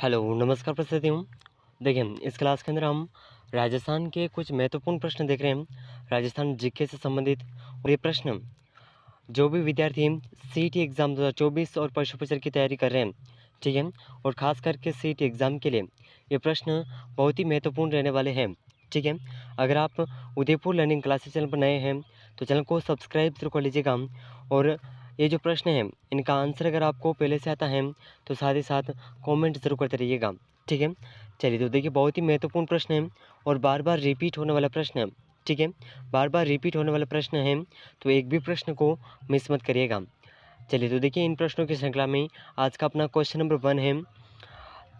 Hello, नमस्कार प्रस्तुति हूँ। देखिए, इस क्लास के अंदर हम राजस्थान के कुछ महत्वपूर्ण प्रश्न देख रहे हैं, राजस्थान जीके से संबंधित। और ये प्रश्न जो भी विद्यार्थी सीईटी एग्ज़ाम 2024 और प्रश्न की तैयारी कर रहे हैं, ठीक है, और ख़ास करके सीईटी एग्ज़ाम के लिए ये प्रश्न बहुत ही महत्वपूर्ण रहने वाले हैं, ठीक है। अगर आप उदयपुर लर्निंग क्लासेस चैनल पर नए हैं तो चैनल को सब्सक्राइब ज़रूर कर लीजिएगा। और ये जो प्रश्न हैं इनका आंसर अगर आपको पहले से आता है तो साथ ही साथ कमेंट ज़रूर करते रहिएगा, ठीक है। चलिए, तो देखिए, बहुत ही महत्वपूर्ण प्रश्न है और बार बार रिपीट होने वाला प्रश्न है, ठीक है। बार बार रिपीट होने वाला प्रश्न है, तो एक भी प्रश्न को मिस मत करिएगा। चलिए, तो देखिए, इन प्रश्नों की श्रृंखला में आज का अपना क्वेश्चन नंबर 1 है,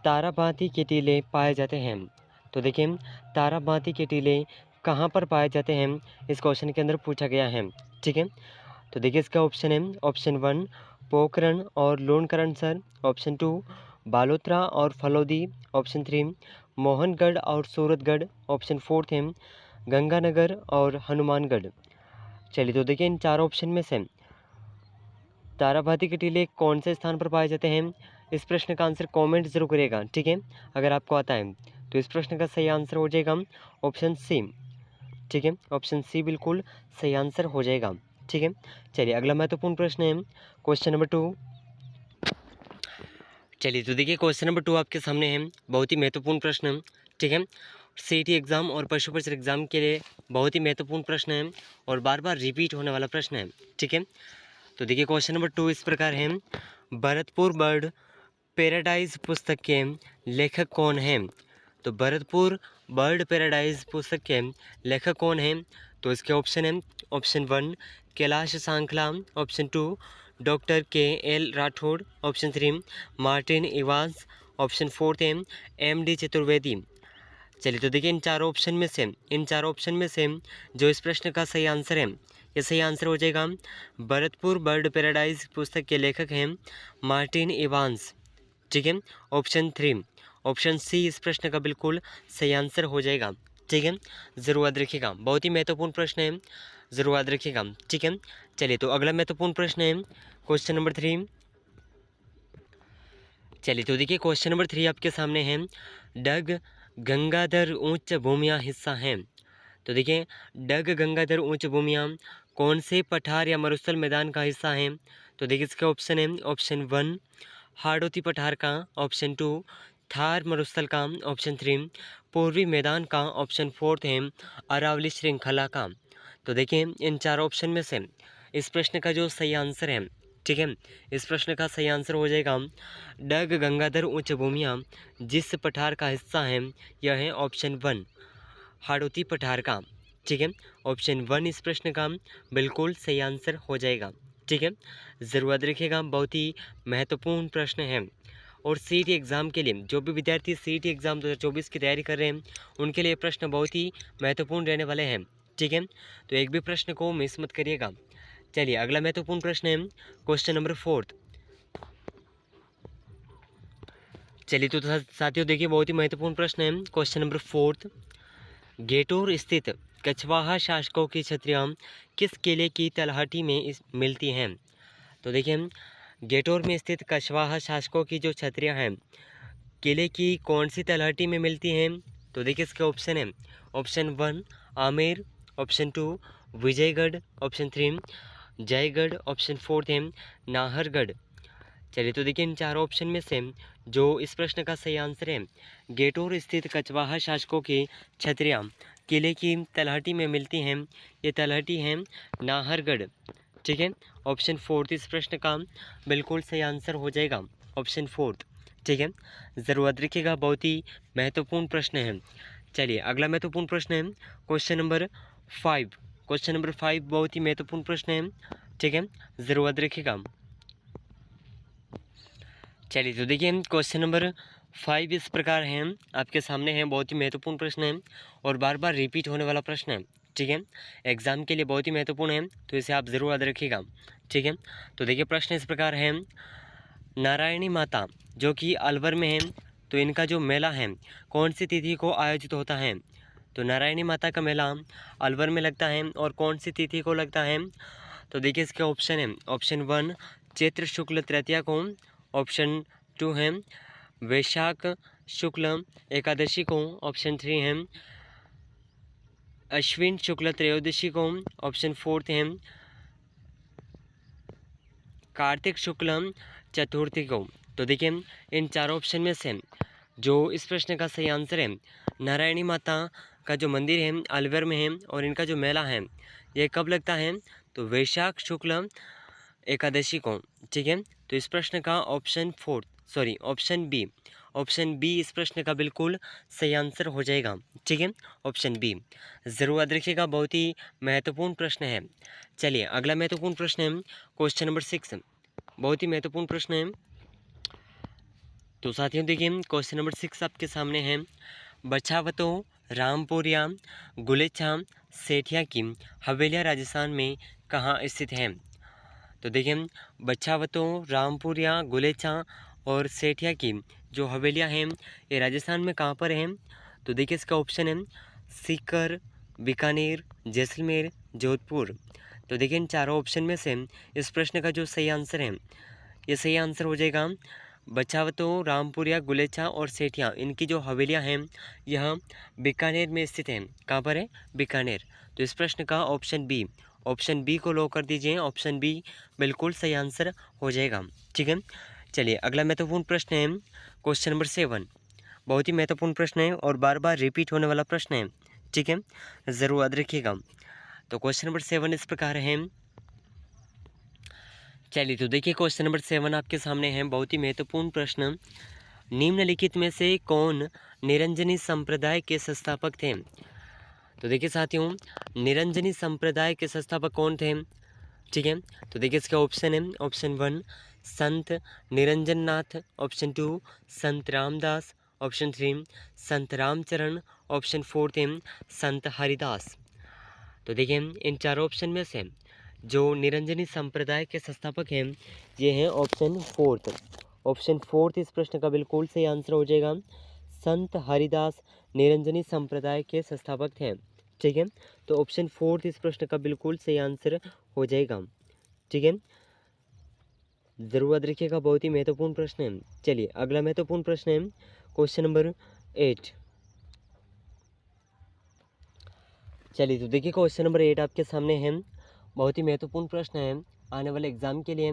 ताराबाती के टीले पाए जाते हैं। तो देखिए, ताराबाती के टीले कहाँ पर पाए जाते हैं, इस क्वेश्चन के अंदर पूछा गया है, ठीक है। तो देखिए, इसका ऑप्शन है, ऑप्शन 1 पोखरण और लोनकरणसर, ऑप्शन 2 बालोतरा और फलोदी, ऑप्शन 3 मोहनगढ़ और सूरतगढ़, ऑप्शन 4 है गंगानगर और हनुमानगढ़। चलिए, तो देखिए, इन चारों ऑप्शन में से ताराबाती के टीले कौन से स्थान पर पाए जाते हैं, इस प्रश्न का आंसर कमेंट जरूर करिएगा, ठीक है। अगर आपको आता है तो इस प्रश्न का सही आंसर हो जाएगा ऑप्शन सी, ठीक है। ऑप्शन सी बिल्कुल सही आंसर हो जाएगा, ठीक है। चलिए, अगला महत्वपूर्ण प्रश्न है क्वेश्चन नंबर 2। चलिए, तो देखिए, क्वेश्चन नंबर 2 आपके सामने है, बहुत ही महत्वपूर्ण प्रश्न, ठीक है। सीईटी एग्ज़ाम और पशु परीक्षा एग्ज़ाम के लिए बहुत ही महत्वपूर्ण प्रश्न है और बार बार रिपीट होने वाला प्रश्न है, ठीक है। तो देखिए, क्वेश्चन नंबर 2 इस प्रकार है, भरतपुर बर्ड पैराडाइज पुस्तक के लेखक कौन हैं। तो भरतपुर बर्ड पैराडाइज पुस्तक के लेखक कौन हैं, तो इसके ऑप्शन है, option 1 Kailash Sankhla, option 2 doctor K L Rathore, option 3 Martin Evans, option 4 है MD चतुर्वेदी। चलिए, तो देखिए, इन चारों ऑप्शन में से जो इस प्रश्न का सही आंसर है, ये सही आंसर हो जाएगा भरतपुर बर्ड पैराडाइज पुस्तक के लेखक हैं मार्टिन इवांस, ठीक है। ऑप्शन 3 ऑप्शन सी इस प्रश्न का बिल्कुल सही आंसर हो जाएगा, ठीक है। ज़रूर याद रखिएगा, बहुत ही महत्वपूर्ण प्रश्न है, ज़रूर याद रखिएगा, ठीक है। चलिए, तो अगला महत्वपूर्ण प्रश्न है क्वेश्चन नंबर 3। चलिए, तो देखिए, क्वेश्चन नंबर 3 आपके सामने है, डग गंगाधर उच्च भूमियाँ हिस्सा हैं। तो देखिए, डग गंगाधर उच्च भूमियाँ कौन से पठार या मरुस्थल मैदान का हिस्सा हैं। तो देखिए, इसका ऑप्शन है, ऑप्शन 1 हाड़ौती पठार का, ऑप्शन 2 थार मरुस्थल का, ऑप्शन 3 पूर्वी मैदान का, ऑप्शन 4 है अरावली श्रृंखला का। तो देखिए, इन चारों ऑप्शन में से इस प्रश्न का जो सही आंसर है, ठीक है, इस प्रश्न का सही आंसर हो जाएगा डग गंगाधर उच्च भूमियाँ जिस पठार का हिस्सा है, यह है ऑप्शन 1 हाड़ौती पठार का, ठीक है। ऑप्शन 1 इस प्रश्न का बिल्कुल सही आंसर हो जाएगा, ठीक है। ज़रूर याद रखिएगा, बहुत ही महत्वपूर्ण प्रश्न है। और सीईटी एग्ज़ाम के लिए जो भी विद्यार्थी सीईटी एग्ज़ाम 2024 की तैयारी कर रहे हैं उनके लिए प्रश्न बहुत ही महत्वपूर्ण रहने वाले हैं, ठीक है। तो एक भी प्रश्न को मिस मत करिएगा। चलिए, अगला महत्वपूर्ण प्रश्न है क्वेश्चन नंबर 4। चलिए, तो साथियों, देखिए, बहुत ही महत्वपूर्ण प्रश्न है क्वेश्चन नंबर 4। गेटोर स्थित कछवाहा शासकों की छत्रियाँ किस किले की तलहटी में मिलती हैं। तो देखिए, गेटोर में स्थित कछवाहा शासकों की जो छत्रियाँ हैं किले की कौन सी तलहटी में मिलती हैं। तो देखिए, इसके ऑप्शन है, option 1 Amer, option 2 Vijaygarh, option 3 Jaigarh, option 4 है नाहरगढ़। चलिए, तो देखिए, इन चारों ऑप्शन में से जो इस प्रश्न का सही आंसर है, गेटोर स्थित कछवाहा शासकों की छत्रियाँ किले की तलहटी में मिलती हैं, ये तलहटी है नाहरगढ़, ठीक है। ऑप्शन 4 इस प्रश्न का बिल्कुल सही आंसर हो जाएगा, ऑप्शन 4, ठीक है। ज़रूर याद रखिएगा, बहुत ही महत्वपूर्ण प्रश्न है। चलिए, अगला महत्वपूर्ण प्रश्न है क्वेश्चन नंबर 5। क्वेश्चन नंबर 5 बहुत ही महत्वपूर्ण प्रश्न है, ठीक है। ज़रूर याद रखिएगा। चलिए, तो देखिए, क्वेश्चन नंबर 5 इस प्रकार है, आपके सामने है, बहुत ही महत्वपूर्ण प्रश्न है और बार बार रिपीट होने वाला प्रश्न है, ठीक है। एग्जाम के लिए बहुत ही महत्वपूर्ण है, तो इसे आप ज़रूर याद रखिएगा, ठीक है। तो देखिए, प्रश्न इस प्रकार है, नारायणी माता जो कि अलवर में है, तो इनका जो मेला है कौन सी तिथि को आयोजित होता है। तो नारायणी माता का मेला अलवर में लगता है और कौन सी तिथि को लगता है। तो देखिए, इसके ऑप्शन है, ऑप्शन 1 चैत्र शुक्ल तृतीया को, ऑप्शन 2 है वैशाख शुक्ल एकादशी को, ऑप्शन 3 है अश्विन शुक्ल त्रयोदशी को, ऑप्शन 4 है कार्तिक शुक्ल चतुर्थी को। तो देखिए इन चारों ऑप्शन में से जो इस प्रश्न का सही आंसर है, नारायणी माता का जो मंदिर है अलवर में है और इनका जो मेला है ये कब लगता है, तो वैशाख शुक्ल एकादशी को। ठीक है, तो इस प्रश्न का ऑप्शन बी इस प्रश्न का बिल्कुल सही आंसर हो जाएगा। ठीक है, ऑप्शन बी ज़रूर याद रखिएगा, बहुत ही महत्वपूर्ण प्रश्न है। चलिए अगला महत्वपूर्ण प्रश्न है क्वेश्चन नंबर 6, बहुत ही महत्वपूर्ण प्रश्न है। तो साथियों देखिए क्वेश्चन नंबर 6 आपके सामने है, बछावतो, रामपुरिया, गुलेछा, सेठिया की हवेलियाँ राजस्थान में कहाँ स्थित हैं। तो देखिए बछावतो, रामपुरिया, गुलेछा और सेठिया की जो हवेलियाँ हैं ये राजस्थान में कहाँ पर हैं। तो देखिए इसका ऑप्शन है सीकर, बीकानेर, जैसलमेर, जोधपुर। तो देखिए इन चारों ऑप्शन में से इस प्रश्न का जो सही आंसर है, ये सही आंसर हो जाएगा बछावतो, रामपुरिया, गुलेछा और सेठिया, इनकी जो हवेलियाँ हैं यह बीकानेर में स्थित हैं। कहाँ पर है, बीकानेर। तो इस प्रश्न का ऑप्शन बी को लॉक कर दीजिए, ऑप्शन बी बिल्कुल सही आंसर हो जाएगा। ठीक है, चलिए अगला महत्वपूर्ण प्रश्न है क्वेश्चन नंबर 7, बहुत ही महत्वपूर्ण प्रश्न है और बार बार रिपीट होने वाला प्रश्न है। ठीक है, ज़रूर याद रखिएगा। तो क्वेश्चन नंबर 7 इस प्रकार है, चलिए तो देखिए क्वेश्चन नंबर 7 आपके सामने है, बहुत ही महत्वपूर्ण प्रश्न, निम्नलिखित में से कौन निरंजनी संप्रदाय के संस्थापक थे। तो देखिए साथियों निरंजनी संप्रदाय के संस्थापक कौन थे। ठीक है, तो देखिए इसका ऑप्शन है, ऑप्शन 1 संत निरंजन नाथ, ऑप्शन 2 संत रामदास, ऑप्शन 3 संत रामचरण, ऑप्शन 4 थे संत हरिदास। तो देखिए इन चारों ऑप्शन में से जो निरंजनी संप्रदाय के संस्थापक हैं ये हैं ऑप्शन 4 इस प्रश्न का बिल्कुल सही आंसर हो जाएगा। संत हरिदास निरंजनी संप्रदाय के संस्थापक थे। ठीक है, तो ऑप्शन 4 इस प्रश्न का बिल्कुल सही आंसर हो जाएगा। ठीक है, ज़रूर याद रखिएगा, बहुत ही महत्वपूर्ण प्रश्न है। चलिए अगला महत्वपूर्ण प्रश्न है क्वेश्चन नंबर 8। चलिए तो देखिए क्वेश्चन नंबर 8 आपके सामने है, बहुत ही महत्वपूर्ण प्रश्न है आने वाले एग्ज़ाम के लिए।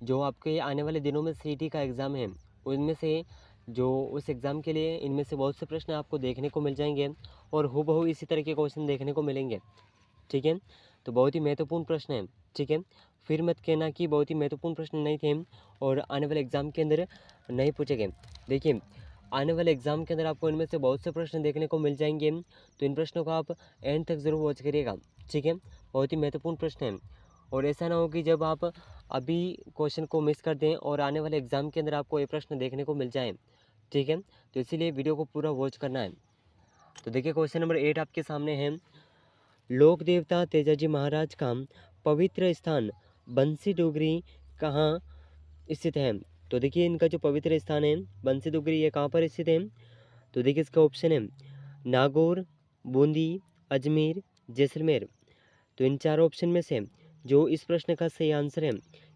जो आपके आने वाले दिनों में सीईटी का एग्ज़ाम है उनमें से जो उस एग्ज़ाम के लिए इनमें से बहुत से प्रश्न आपको देखने को मिल जाएंगे और हूबहू इसी तरह के क्वेश्चन देखने को मिलेंगे। ठीक है, तो बहुत ही महत्वपूर्ण प्रश्न है। ठीक है, फिर मत कहना कि बहुत ही महत्वपूर्ण प्रश्न नहीं थे और आने वाले एग्ज़ाम के अंदर नहीं पूछे गए। देखिए आने वाले एग्ज़ाम के अंदर आपको इनमें से बहुत से प्रश्न देखने को मिल जाएंगे, तो इन प्रश्नों को आप एंड तक ज़रूर वॉच करिएगा। ठीक है, बहुत ही महत्वपूर्ण प्रश्न है और ऐसा ना हो कि जब आप अभी क्वेश्चन को मिस कर दें और आने वाले एग्ज़ाम के अंदर आपको ये प्रश्न देखने को मिल जाए। ठीक है, तो इसीलिए वीडियो को पूरा वॉच करना है। तो देखिए क्वेश्चन नंबर 8 आपके सामने है, लोक देवता तेजाजी महाराज का पवित्र स्थान बंसी डोगरी कहाँ स्थित है। तो देखिए इनका जो पवित्र स्थान है बंसी डोगरी ये कहाँ पर स्थित है। तो देखिए इसका ऑप्शन है नागौर, बूंदी, अजमेर, जैसलमेर। तो इन चारों ऑप्शन में से जो इस प्रश्न का सही आंसर है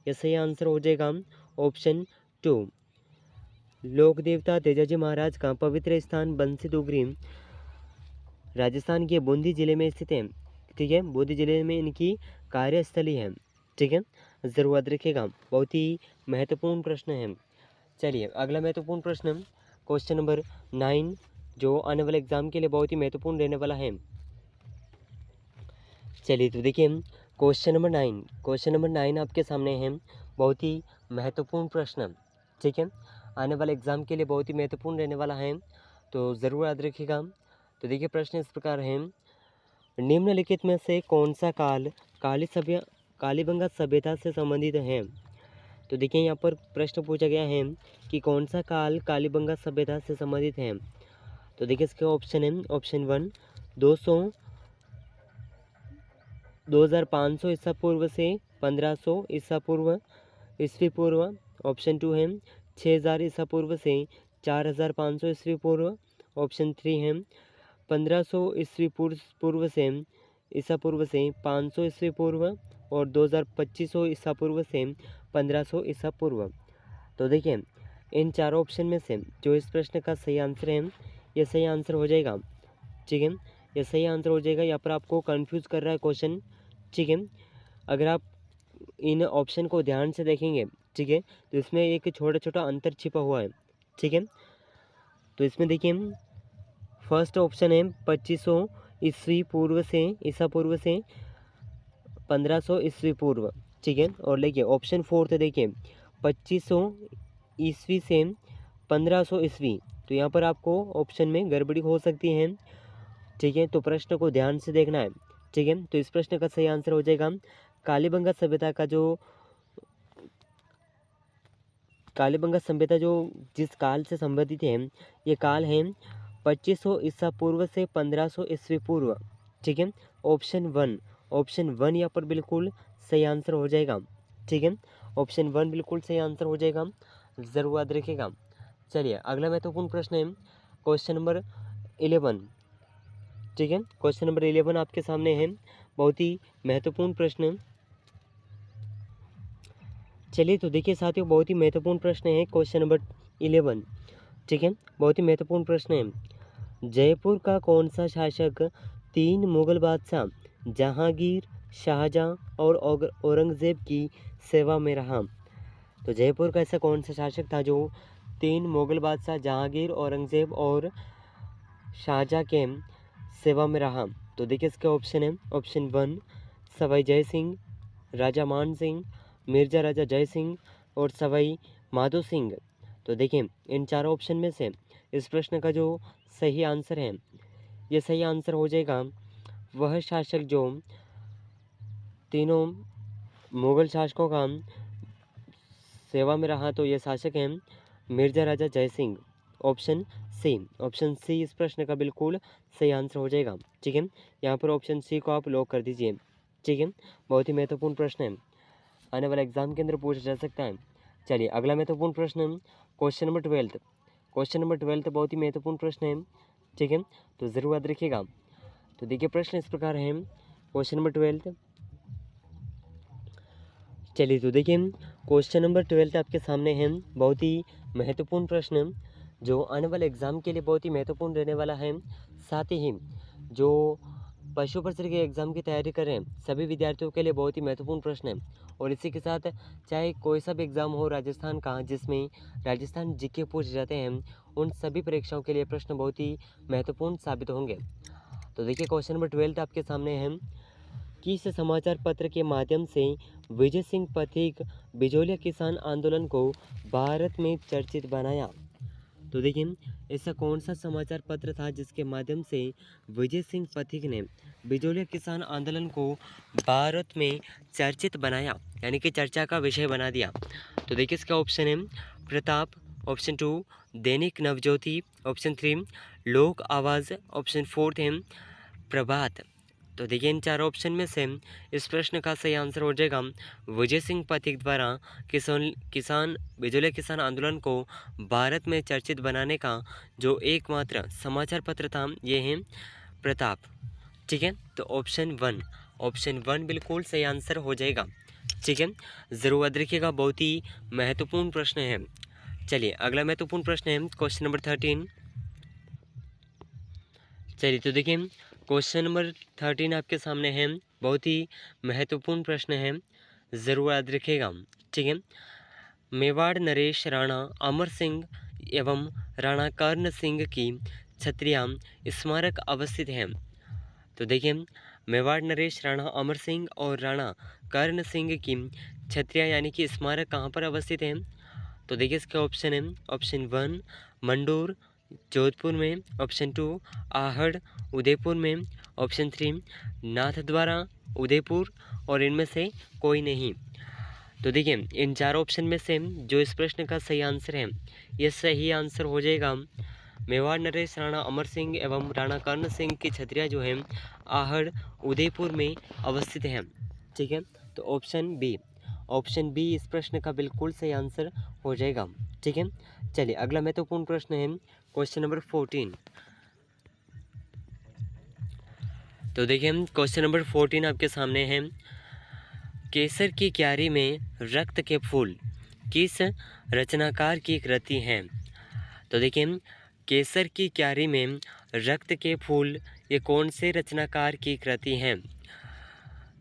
यह सही आंसर हो जाएगा ऑप्शन 2, लोक देवता तेजाजी महाराज का पवित्र स्थान बंसी डोगरी राजस्थान के बूंदी जिले में स्थित है। ठीक है, बूंदी जिले में इनकी कार्यस्थली है। ठीक है, ज़रूर याद रखिएगा, बहुत ही महत्वपूर्ण प्रश्न है। चलिए अगला महत्वपूर्ण प्रश्न क्वेश्चन नंबर 9 जो आने वाले एग्ज़ाम के लिए बहुत ही महत्वपूर्ण रहने वाला है। चलिए तो देखिए क्वेश्चन नंबर 9 आपके सामने है, बहुत ही महत्वपूर्ण प्रश्न। ठीक है, आने वाले एग्ज़ाम के लिए बहुत ही महत्वपूर्ण रहने वाला है, तो ज़रूर याद रखिएगा। तो देखिए प्रश्न इस प्रकार है, निम्नलिखित में से कौन सा काल कालीबंगा सभ्यता से संबंधित है। तो देखिए यहाँ पर प्रश्न पूछा गया है कि कौन सा काल कालीबंगा सभ्यता से संबंधित है। तो देखिए इसके ऑप्शन है, ऑप्शन 1 2500 ईसा पूर्व से 1500 ईसा पूर्व ईस्वी पूर्व, ऑप्शन 2 है 6000 ईसा पूर्व से 4500 ईस्वी पूर्व, ऑप्शन 3 है 1500 ईस्वी पूर्व से ईसा पूर्व से 500 ईस्वी पूर्व और 2500 ईसा पूर्व से 1500 ईसा पूर्व। तो देखिए इन चारों ऑप्शन में से जो इस प्रश्न का सही आंसर है ये सही आंसर हो जाएगा। ठीक है, ये सही आंसर हो जाएगा। यहाँ पर आपको कंफ्यूज कर रहा है क्वेश्चन। ठीक है, अगर आप इन ऑप्शन को ध्यान से देखेंगे, ठीक है, तो इसमें एक छोटा छोटा अंतर छिपा हुआ है। ठीक है, तो इसमें देखिए फर्स्ट ऑप्शन है 2500 ईस्वी पूर्व से, ईसा पूर्व से 1500 ईस्वी पूर्व। ठीक है, और देखिए ऑप्शन फोर्थ देखिए 2500 ईस्वी से 1500 ईस्वी। तो यहाँ पर आपको ऑप्शन में गड़बड़ी हो सकती है। ठीक है, तो प्रश्न को ध्यान से देखना है। ठीक है, तो इस प्रश्न का सही आंसर हो जाएगा कालीबंगा सभ्यता का जो कालीबंगा सभ्यता जो जिस काल से संबंधित है ये काल है 2500 ईसा पूर्व से 1500 ईस्वी पूर्व। ठीक है, ऑप्शन वन यहाँ पर बिल्कुल सही आंसर हो जाएगा। ठीक है, ऑप्शन वन बिल्कुल सही आंसर हो जाएगा, ज़रूर याद रखिएगा। चलिए अगला महत्वपूर्ण प्रश्न है क्वेश्चन नंबर 11। ठीक है, क्वेश्चन नंबर 11 आपके सामने है, बहुत ही महत्वपूर्ण प्रश्न। चलिए तो देखिए साथियों, बहुत ही महत्वपूर्ण प्रश्न है क्वेश्चन नंबर 11। ठीक है, बहुत ही महत्वपूर्ण प्रश्न है। जयपुर का कौन सा शासक 3 मुगल बादशाह जहांगीर, शाहजहां और औरंगजेब की सेवा में रहा? तो जयपुर का ऐसा कौन सा शासक था जो 3 मुगल बादशाह जहांगीर, औरंगजेब और शाहजहां के सेवा में रहा? तो देखिए इसका ऑप्शन है, ऑप्शन वन सवाई जय सिंह, राजा मान सिंह, मिर्जा राजा जय सिंह और सवाई माधो सिंह। तो देखिए इन चारों ऑप्शन में से इस प्रश्न का जो सही आंसर है ये सही आंसर हो जाएगा वह शासक जो तीनों मुगल शासकों का सेवा में रहा। तो ये शासक हैं मिर्जा राजा जय सिंह। ऑप्शन सी इस प्रश्न का बिल्कुल सही आंसर हो जाएगा। ठीक है, यहाँ पर ऑप्शन सी को आप लॉक कर दीजिए। ठीक है, बहुत ही महत्वपूर्ण प्रश्न है, आने वाले एग्जाम के अंदर पूछा जा सकता है। चलिए अगला महत्वपूर्ण प्रश्न क्वेश्चन नंबर 12। क्वेश्चन नंबर 12 बहुत ही महत्वपूर्ण प्रश्न है। ठीक है, तो ज़रूर याद रखिएगा। तो देखिए प्रश्न इस प्रकार है क्वेश्चन नंबर 12। चलिए तो देखिए क्वेश्चन नंबर 12 आपके सामने है, बहुत ही महत्वपूर्ण प्रश्न जो आने वाले एग्ज़ाम के लिए बहुत ही महत्वपूर्ण रहने वाला है। साथ ही जो पशु परिसर के एग्ज़ाम की तैयारी कर रहे हैं सभी विद्यार्थियों के लिए बहुत ही महत्वपूर्ण प्रश्न है। और इसी के साथ चाहे कोई सा भी एग्ज़ाम हो राजस्थान का जिसमें राजस्थान जीके पूछे जाते हैं, उन सभी परीक्षाओं के लिए प्रश्न बहुत ही महत्वपूर्ण साबित होंगे। तो देखिए क्वेश्चन नंबर 12 आपके सामने है, किस समाचार पत्र के माध्यम से विजय सिंह पथिक बिजोलिया किसान आंदोलन को भारत में चर्चित बनाया? तो देखिए ऐसा कौन सा समाचार पत्र था जिसके माध्यम से विजय सिंह पथिक ने बिजोलिया किसान आंदोलन को भारत में चर्चित बनाया, यानी कि चर्चा का विषय बना दिया? तो देखिए इसका ऑप्शन है प्रताप, ऑप्शन 2 दैनिक नवज्योति, ऑप्शन 3 लोक आवाज़, ऑप्शन 4 है प्रभात। तो देखिए इन चार ऑप्शन में से इस प्रश्न का सही आंसर हो जाएगा विजय सिंह पथिक द्वारा किसान बिजोलिया किसान आंदोलन को भारत में चर्चित बनाने का जो एकमात्र समाचार पत्र था ये है प्रताप। ठीक है, तो ऑप्शन वन बिल्कुल सही आंसर हो जाएगा। ठीक है, ज़रूर याद रखिएगा, बहुत ही महत्वपूर्ण प्रश्न है। चलिए अगला महत्वपूर्ण प्रश्न है क्वेश्चन नंबर 13। चलिए तो देखिए क्वेश्चन नंबर 13 आपके सामने है, बहुत ही महत्वपूर्ण प्रश्न है, ज़रूर याद रखिएगा। ठीक है, मेवाड़ नरेश राणा अमर सिंह एवं राणा कर्ण सिंह की छत्रियाँ स्मारक अवस्थित हैं? तो देखिए मेवाड़ नरेश राणा अमर सिंह और राणा कर्ण सिंह की छत्रियाँ यानी कि स्मारक कहाँ पर अवस्थित हैं? तो देखिए इसका ऑप्शन है, ऑप्शन 1 मंडोर जोधपुर में, ऑप्शन 2 आहड़ उदयपुर में, ऑप्शन 3 नाथद्वारा उदयपुर और इनमें से कोई नहीं। तो देखिए इन चार ऑप्शन में से जो इस प्रश्न का सही आंसर है ये सही आंसर हो जाएगा मेवाड़ नरेश राणा अमर सिंह एवं राणा कर्ण सिंह की छत्रियाँ जो हैं आहड़ उदयपुर में अवस्थित हैं। ठीक है, तो ऑप्शन बी इस प्रश्न का बिल्कुल सही आंसर हो जाएगा। ठीक है, चलिए अगला महत्वपूर्ण प्रश्न है क्वेश्चन नंबर 14। तो देखिए क्वेश्चन नंबर 14 आपके सामने है, केसर की क्यारी में रक्त के फूल किस रचनाकार की कृति है? तो देखिए, केसर की क्यारी में रक्त के फूल, ये कौन से रचनाकार की कृति है?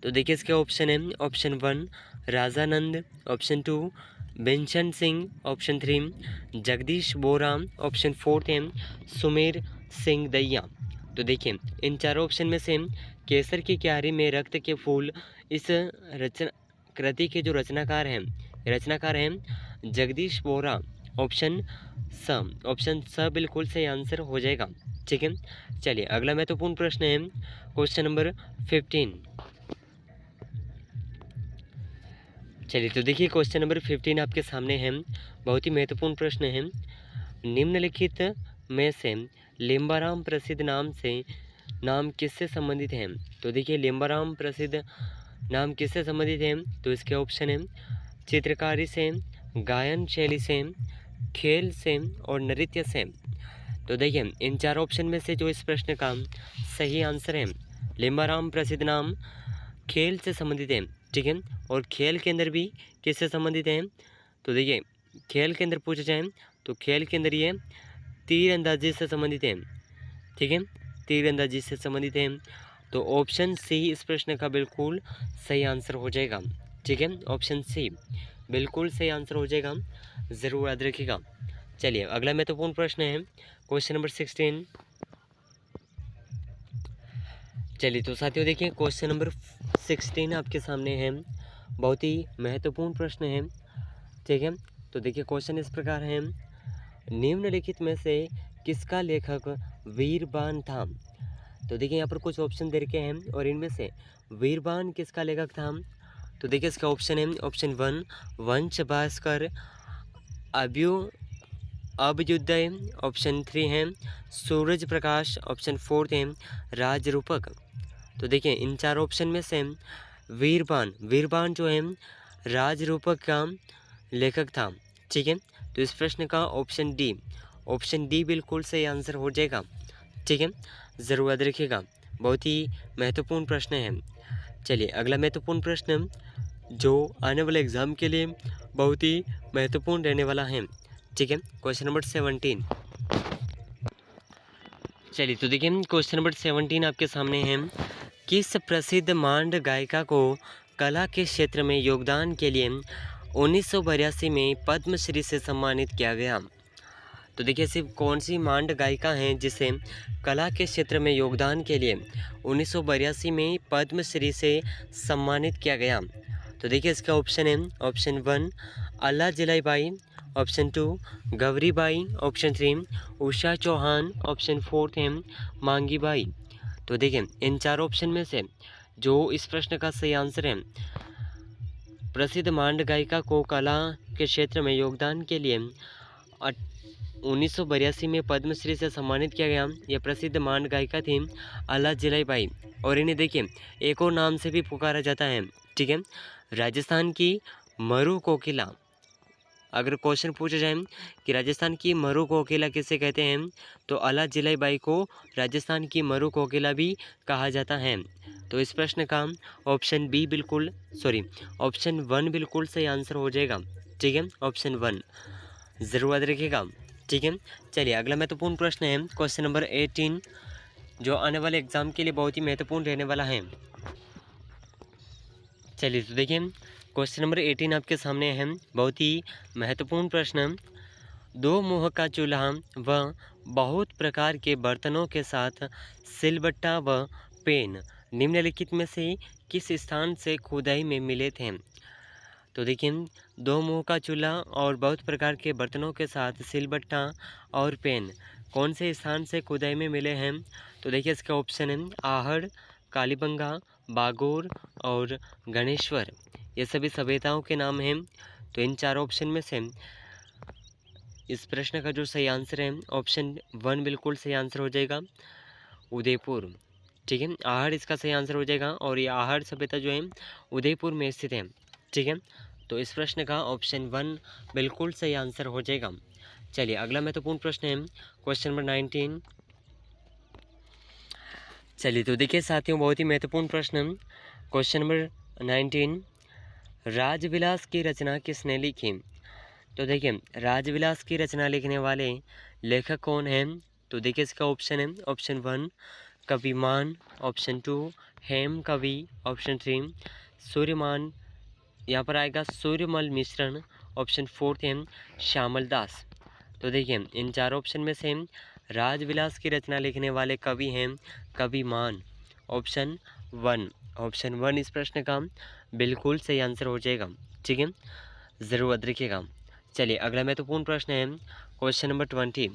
तो देखिए इसके ऑप्शन है, option 1 Rajanand, option 2 Benshan Singh, option 3 Jagdish Bora, option 4 है सुमेर सिंह दैया। तो देखिए इन चारों ऑप्शन में से केसर की क्यारी में रक्त के फूल, इस रचना कृति के जो रचनाकार हैं जगदीश बोरा। ऑप्शन स बिल्कुल सही आंसर हो जाएगा। ठीक है, चलिए अगला महत्वपूर्ण प्रश्न है क्वेश्चन नंबर 15। चलिए तो देखिए क्वेश्चन नंबर 15 आपके सामने है, बहुत ही महत्वपूर्ण प्रश्न है। निम्नलिखित में से लिम्बाराम प्रसिद्ध नाम किससे संबंधित है? तो देखिए लिम्बाराम प्रसिद्ध नाम किससे संबंधित है? तो इसके ऑप्शन है चित्रकारी से, गायन शैली से, खेल से और नृत्य से। तो देखिए इन चार ऑप्शन में से जो इस प्रश्न का सही आंसर है, लिम्बाराम प्रसिद्ध नाम खेल से संबंधित है। ठीक है, और खेल के अंदर भी किससे संबंधित है? तो देखिए खेल के अंदर पूछा जाए तो खेल के अंदर ये तीरंदाजी से संबंधित है। ठीक है, तीरंदाजी से संबंधित है। तो ऑप्शन सी इस प्रश्न का बिल्कुल सही आंसर हो जाएगा। ठीक है, ऑप्शन सी बिल्कुल सही आंसर हो जाएगा, ज़रूर याद रखिएगा। चलिए अगला महत्वपूर्ण प्रश्न है क्वेश्चन नंबर 16। चलिए तो साथियों देखिए क्वेश्चन नंबर 16 आपके सामने है, बहुत ही महत्वपूर्ण प्रश्न है। ठीक है, तो देखिए क्वेश्चन इस प्रकार है, निम्नलिखित में से किसका लेखक वीरबान था? तो देखिए यहाँ पर कुछ ऑप्शन दे रखे हैं और इनमें से वीरबान किसका लेखक था? तो देखिए इसका ऑप्शन है, ऑप्शन 1 वंश भास्कर अभ्युदय, ऑप्शन 3 है सूरज प्रकाश, ऑप्शन 4 है राजरूपक। तो देखिए इन चार ऑप्शन में से वीरबान जो है राजरूपक का लेखक था। ठीक है, तो इस प्रश्न का ऑप्शन डी बिल्कुल सही आंसर हो जाएगा। ठीक है, ज़रूर याद रखिएगा, बहुत ही महत्वपूर्ण प्रश्न है। चलिए अगला महत्वपूर्ण प्रश्न जो आने वाले एग्ज़ाम के लिए बहुत ही महत्वपूर्ण रहने वाला है। ठीक है, क्वेश्चन नंबर 17। चलिए तो देखिए क्वेश्चन नंबर 17 आपके सामने है, किस प्रसिद्ध मांड गायिका को कला के क्षेत्र में योगदान के लिए 1982 में पद्मश्री से सम्मानित किया गया? तो देखिए सिर्फ कौन सी मांड गायिका हैं जिसे कला के क्षेत्र में योगदान के लिए 1982 में पद्मश्री से सम्मानित किया गया? तो देखिए इसका ऑप्शन है, ऑप्शन 1 अल्लाह जलाईबाई, option 2 Gauribai, option 3 Usha Chauhan, option 4 है मांगीबाई। तो देखिए इन चार ऑप्शन में से जो इस प्रश्न का सही आंसर है, प्रसिद्ध मांड गायिका को कला के क्षेत्र में योगदान के लिए 1982 में पद्मश्री से सम्मानित किया गया। यह प्रसिद्ध मांड गायिका थी अल्लाह जलाईबाई, और इन्हें देखिए एक और नाम से भी पुकारा जाता है। ठीक है, राजस्थान की मरु कोकिला। अगर क्वेश्चन पूछा जाए कि राजस्थान की मरु कोकिला किसे कहते हैं, तो अल्लाह जलाईबाई को राजस्थान की मरु कोकिला भी कहा जाता है। तो इस प्रश्न का ऑप्शन 1 बिल्कुल सही आंसर हो जाएगा। ठीक है, ऑप्शन 1 ज़रूर याद रखिएगा। ठीक है, चलिए अगला महत्वपूर्ण प्रश्न है क्वेश्चन नंबर 18, जो आने वाले एग्जाम के लिए बहुत ही महत्वपूर्ण रहने वाला है। चलिए तो देखिए क्वेश्चन नंबर 18 आपके सामने है, बहुत ही महत्वपूर्ण प्रश्न। दो मुँह का चूल्हा व बहुत प्रकार के बर्तनों के साथ सिलबट्टा व पेन निम्नलिखित में से किस स्थान से खुदाई में मिले थे? तो देखिए दो मुँह का चूल्हा और बहुत प्रकार के बर्तनों के साथ सिलबट्टा और पेन कौन से स्थान से खुदाई में मिले हैं? तो देखिए इसका ऑप्शन है आहड़, कालीबंगा, बागोर और गणेश्वर। ये सभी सभ्यताओं के नाम हैं। तो इन चार ऑप्शन में से इस प्रश्न का जो सही आंसर है, ऑप्शन 1 बिल्कुल सही आंसर हो जाएगा, उदयपुर। ठीक है, आहड़ इसका सही आंसर हो जाएगा, और ये आहड़ सभ्यता जो है उदयपुर में स्थित है। ठीक है, तो इस प्रश्न का ऑप्शन 1 बिल्कुल सही आंसर हो जाएगा। चलिए अगला महत्वपूर्ण प्रश्न है क्वेश्चन नंबर 19। चलिए तो देखिए साथियों बहुत ही महत्वपूर्ण प्रश्न क्वेश्चन नंबर 19, राजविलास की रचना किसने लिखी? तो देखिए राजविलास की रचना लिखने वाले लेखक कौन हैं? तो देखिए इसका ऑप्शन है ऑप्शन 1 कविमान, ऑप्शन 2 हेम कवि, ऑप्शन 3 सूर्यमान, यहाँ पर आएगा सूर्यमल मिश्रण, ऑप्शन 4 है श्यामल दास। तो देखिए इन चार ऑप्शन में से राजविलास की रचना लिखने वाले कवि हैं कविमान, ऑप्शन 1। ऑप्शन 1 इस प्रश्न का बिल्कुल सही आंसर हो जाएगा। ठीक है, ज़रूर याद रखिएगा। चलिए अगला महत्वपूर्ण प्रश्न है क्वेश्चन नंबर 20।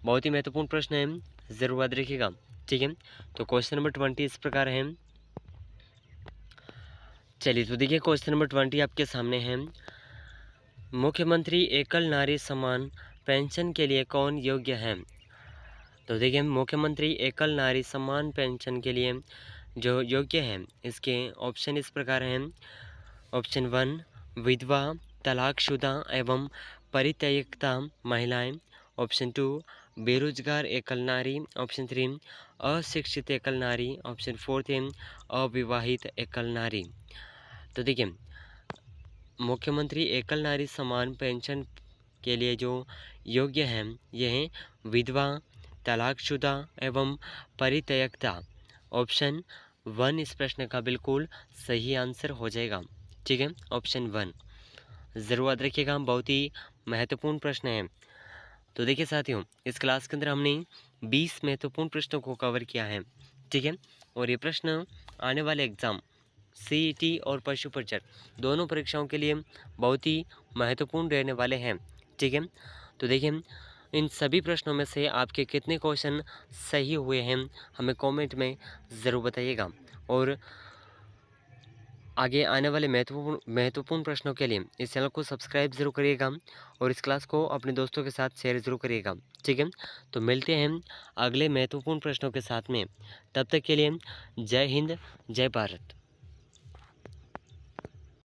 बहुत ही महत्वपूर्ण प्रश्न है, ज़रूर याद रखिएगा। ठीक है, तो क्वेश्चन नंबर 20 इस प्रकार है। चलिए तो देखिए क्वेश्चन नंबर 20 आपके सामने है। मुख्यमंत्री एकल नारी सम्मान पेंशन के लिए कौन योग्य है? तो देखिए मुख्यमंत्री एकल नारी सम्मान पेंशन के लिए जो योग्य है इसके ऑप्शन इस प्रकार हैं। ऑप्शन 1 विधवा, तलाकशुदा एवं परित्यक्ता महिलाएं, ऑप्शन 2 बेरोजगार एकल नारी, ऑप्शन 3 अशिक्षित एकल नारी, ऑप्शन 4 है अविवाहित एकल नारी। तो देखिए मुख्यमंत्री एकल नारी समान पेंशन के लिए जो योग्य हैं ये हैं विधवा, तलाकशुदा एवं परित्यक्ता। ऑप्शन 1 इस प्रश्न का बिल्कुल सही आंसर हो जाएगा। ठीक है, ऑप्शन 1 ज़रूर याद रखिएगा, बहुत ही महत्वपूर्ण प्रश्न है। तो देखिए साथियों इस क्लास के अंदर हमने 20 महत्वपूर्ण प्रश्नों को कवर किया है। ठीक है, और ये प्रश्न आने वाले एग्ज़ाम सीईटी और पशु प्रचर दोनों परीक्षाओं के लिए बहुत ही महत्वपूर्ण रहने वाले हैं। ठीक है, तो देखिए इन सभी प्रश्नों में से आपके कितने क्वेश्चन सही हुए हैं हमें कमेंट में ज़रूर बताइएगा। और आगे आने वाले महत्वपूर्ण प्रश्नों के लिए इस चैनल को सब्सक्राइब ज़रूर करिएगा और इस क्लास को अपने दोस्तों के साथ शेयर ज़रूर करिएगा। ठीक है, तो मिलते हैं अगले महत्वपूर्ण प्रश्नों के साथ में। तब तक के लिए जय हिंद, जय भारत।